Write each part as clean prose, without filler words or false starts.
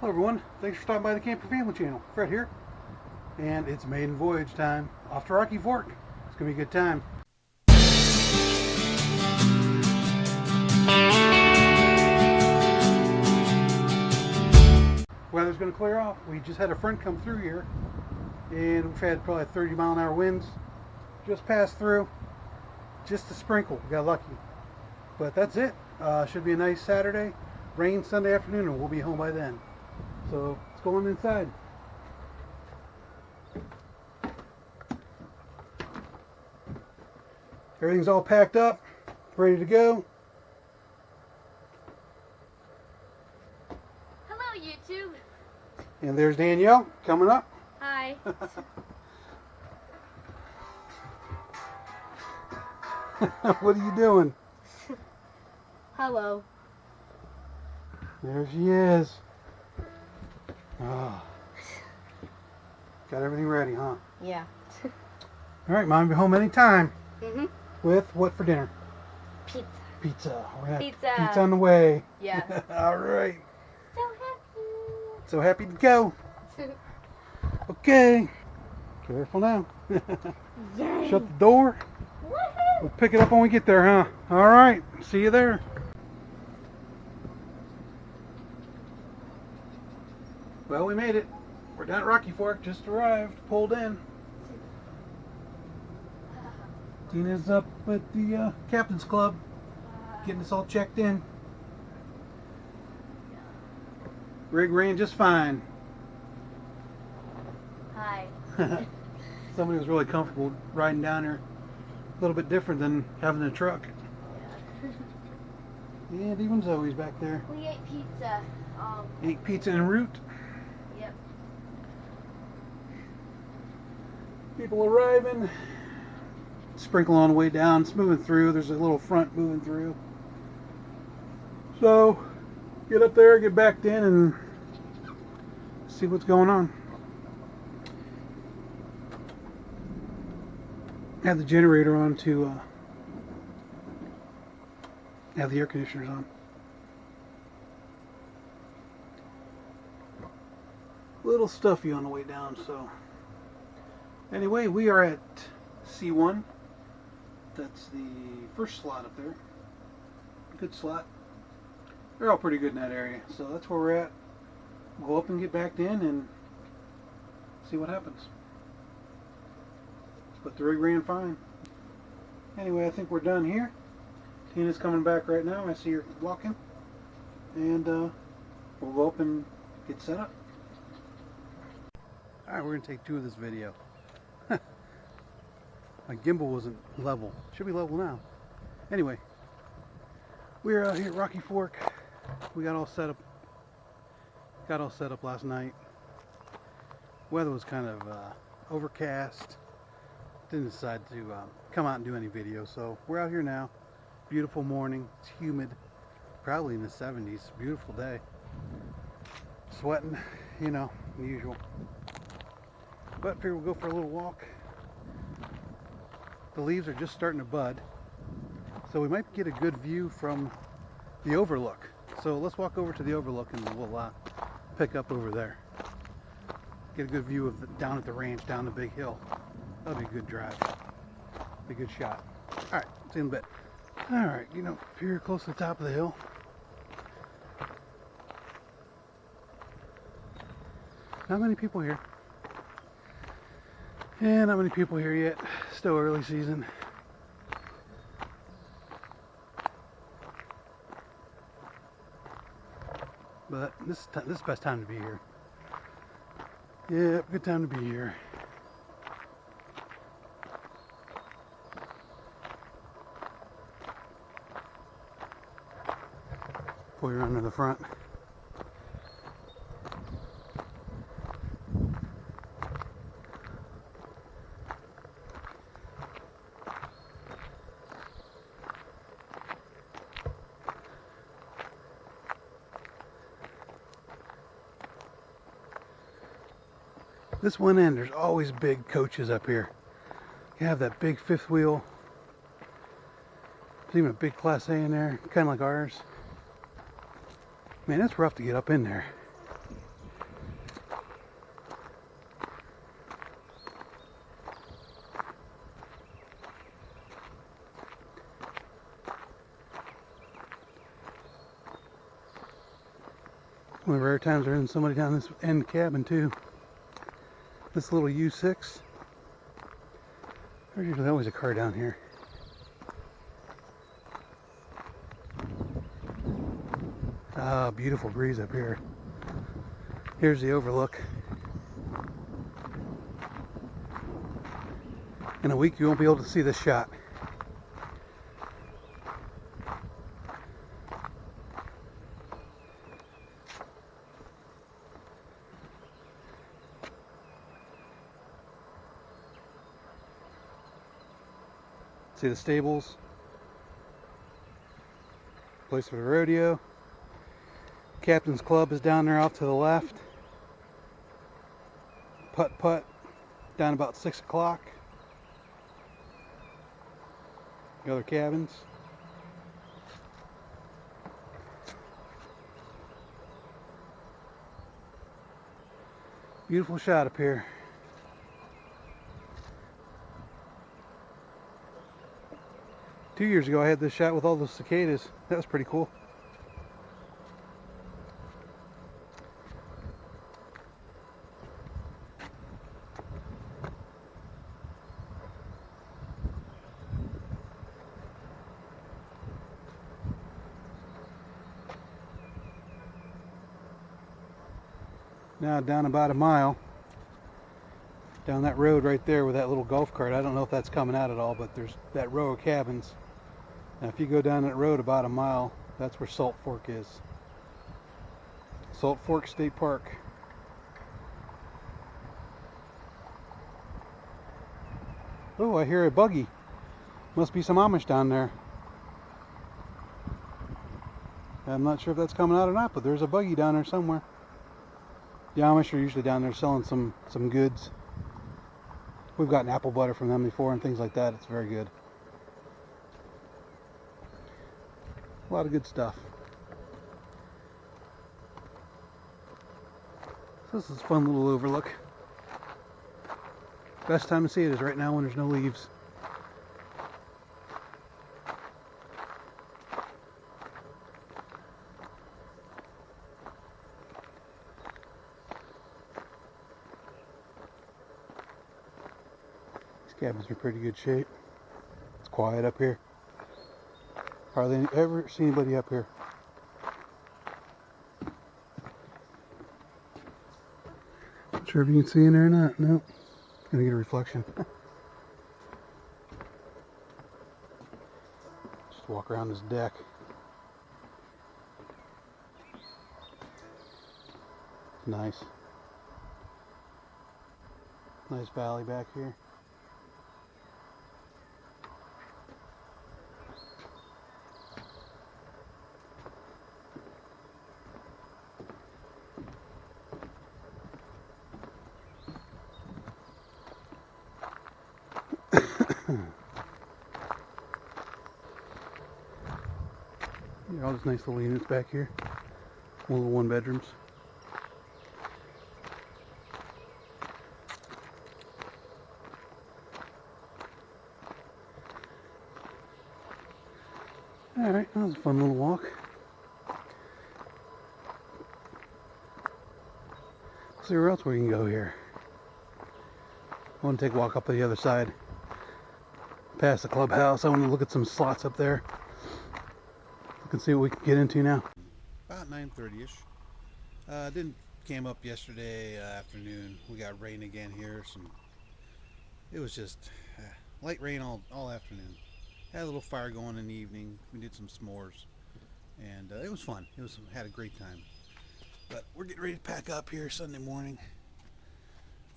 Hello everyone, thanks for stopping by the Camper Family Channel. Fred here, and it's maiden voyage time. Off to Rocky Fork. It's going to be a good time. Weather's going to clear off. We just had a front come through here, and we've had probably 30-mile-an-hour winds. Just passed through, just a sprinkle. We got lucky. But that's it. Should be a nice Saturday. Rain Sunday afternoon, and we'll be home by then. So let's go on inside. Everything's all packed up, ready to go. Hello, YouTube. And there's Danielle coming up. Hi. What are you doing? Hello. There she is. Oh. Got everything ready, huh? Yeah. Alright, Mom, be home anytime. Mm-hmm. With what for dinner? Pizza. Pizza. We're gonna Pizza. have pizza on the way. Yeah. Alright. So happy. So happy to go. Okay. Careful now. Yay. Shut the door. Woohoo. We'll pick it up when we get there, huh? Alright. See you there. Well, we made it. We're down at Rocky Fork. Just arrived. Pulled in. Tina's up at the Captain's Club, getting us all checked in. Rig ran just fine. Hi. Somebody was really comfortable riding down here. A little bit different than having a truck. Yeah. And even Zoe's back there. We ate pizza. Ate pizza en route. Yep. People arriving. Sprinkle on the way down. It's moving through. There's a little front moving through. So, get up there, get backed in, and see what's going on. Have the generator on to have the air conditioners on. A little stuffy on the way down, so anyway, we are at C1. That's the first slot up there. Good slot. They're all pretty good in that area, so that's where we're at. We'll go up and get backed in and see what happens. But the rig ran fine. Anyway, I think we're done here. Tina's coming back right now. I see her walking. And we'll go up and get set up. Alright, we're going to take two of this video. My gimbal wasn't level. Should be level now. Anyway, we're here at Rocky Fork. We got all set up. Got all set up last night. Weather was kind of overcast. Didn't decide to come out and do any video, so we're out here now. Beautiful morning. It's humid. Probably in the 70s. Beautiful day. Sweating, you know, the usual. But figure we'll go for a little walk. The leaves are just starting to bud, so we might get a good view from the Overlook. So let's walk over to the Overlook and we'll pick up over there. Get a good view of down at the ranch, down the big hill. That'll be a good drive. Be a good shot. Alright, see you in a bit. Alright, you know, up here close to the top of the hill. Not many people here. Yeah, not many people here yet. Still early season. But this is the best time to be here. Yeah, good time to be here. Pull you around to the front. This one end, there's always big coaches up here. You have that big fifth wheel. There's even a big Class A in there, kind of like ours. Man, it's rough to get up in there. One of the rare times there isn't somebody down this end cabin too. This little U6. There's usually always a car down here. Ah, beautiful breeze up here. Here's the Overlook. In a week you won't be able to see this shot. See the stables, place for the rodeo. Captain's Club is down there off to the left. Putt down about 6 o'clock. The other cabins. Beautiful shot up here. Two years ago I had this shot with all the cicadas. That was pretty cool. Now down about a mile, down that road right there with that little golf cart. I don't know if that's coming out at all, but there's that row of cabins. Now if you go down that road about a mile, that's where Salt Fork is. Salt Fork State Park. Oh, I hear a buggy. Must be some Amish down there. I'm not sure if that's coming out or not, but there's a buggy down there somewhere. The Amish are usually down there selling some goods. We've gotten apple butter from them before and things like that. It's very good. A lot of good stuff. So this is a fun little overlook. Best time to see it is right now when there's no leaves. These cabins are in pretty good shape. It's quiet up here. Hardly ever see anybody up here. Not sure if you can see in there or not. No. Gonna get a reflection. Just walk around this deck. Nice. Nice valley back here. All these nice little units back here. Little one bedrooms. Alright, that was a fun little walk. Let's see where else we can go here. I want to take a walk up to the other side. Past the clubhouse. I want to look at some slots up there. We can see what we can get into now. About 9:30ish. Didn't came up yesterday afternoon. We got rain again here. It was just light rain all afternoon. Had a little fire going in the evening. We did some s'mores, and it was fun. Had a great time. But we're getting ready to pack up here Sunday morning.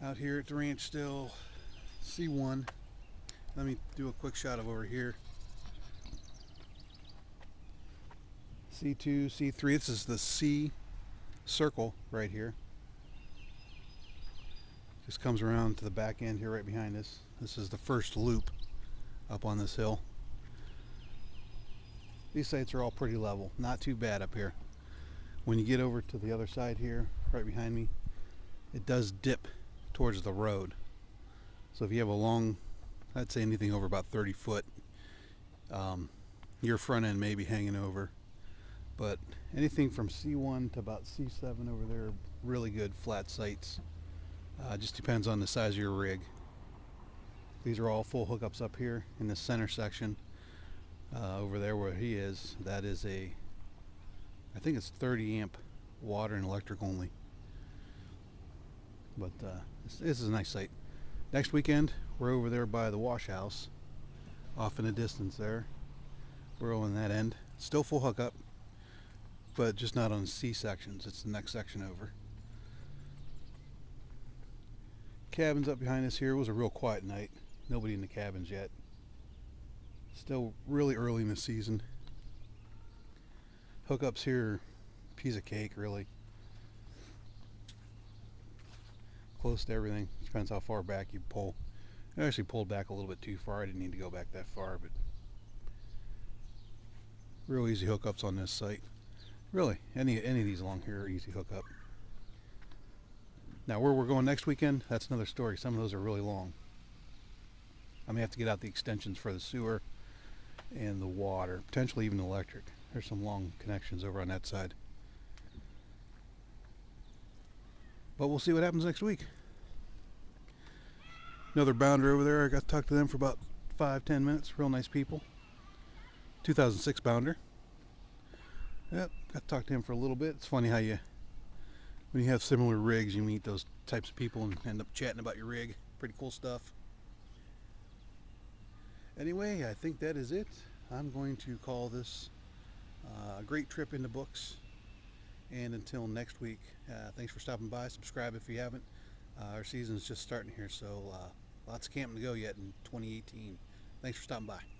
Out here at the ranch still. C1. Let me do a quick shot of over here. C2, C3. This is the C circle right here. Just comes around to the back end here right behind us. This is the first loop up on this hill. These sites are all pretty level. Not too bad up here. When you get over to the other side here, right behind me, it does dip towards the road. So if you have a long, I'd say anything over about 30 foot, your front end may be hanging over. But anything from C1 to about C7 over there are really good flat sites. Just depends on the size of your rig. These are all full hookups up here in the center section. Over there where he is, that is I think it's 30 amp water and electric only. But this is a nice site. Next weekend, we're over there by the wash house, off in the distance there. We're on that end. Still full hookup, but just not on C sections. It's the next section over. Cabins up behind us here. It was a real quiet night. Nobody in the cabins yet. Still really early in the season. Hookups here are piece of cake, really. Close to everything. Depends how far back you pull. I actually pulled back a little bit too far. I didn't need to go back that far, but real easy hookups on this site. Really, any of these along here are easy hookup. Now where we're going next weekend, that's another story. Some of those are really long. I may have to get out the extensions for the sewer and the water, potentially even the electric. There's some long connections over on that side. But we'll see what happens next week. Another bounder over there. I got to talk to them for about 5-10 minutes. Real nice people. 2006 bounder. Yep, got to talk to him for a little bit. It's funny how when you have similar rigs, you meet those types of people and end up chatting about your rig. Pretty cool stuff. Anyway, I think that is it. I'm going to call this a great trip in the books. And until next week, thanks for stopping by. Subscribe if you haven't. Our season's just starting here, so lots of camping to go yet in 2018. Thanks for stopping by.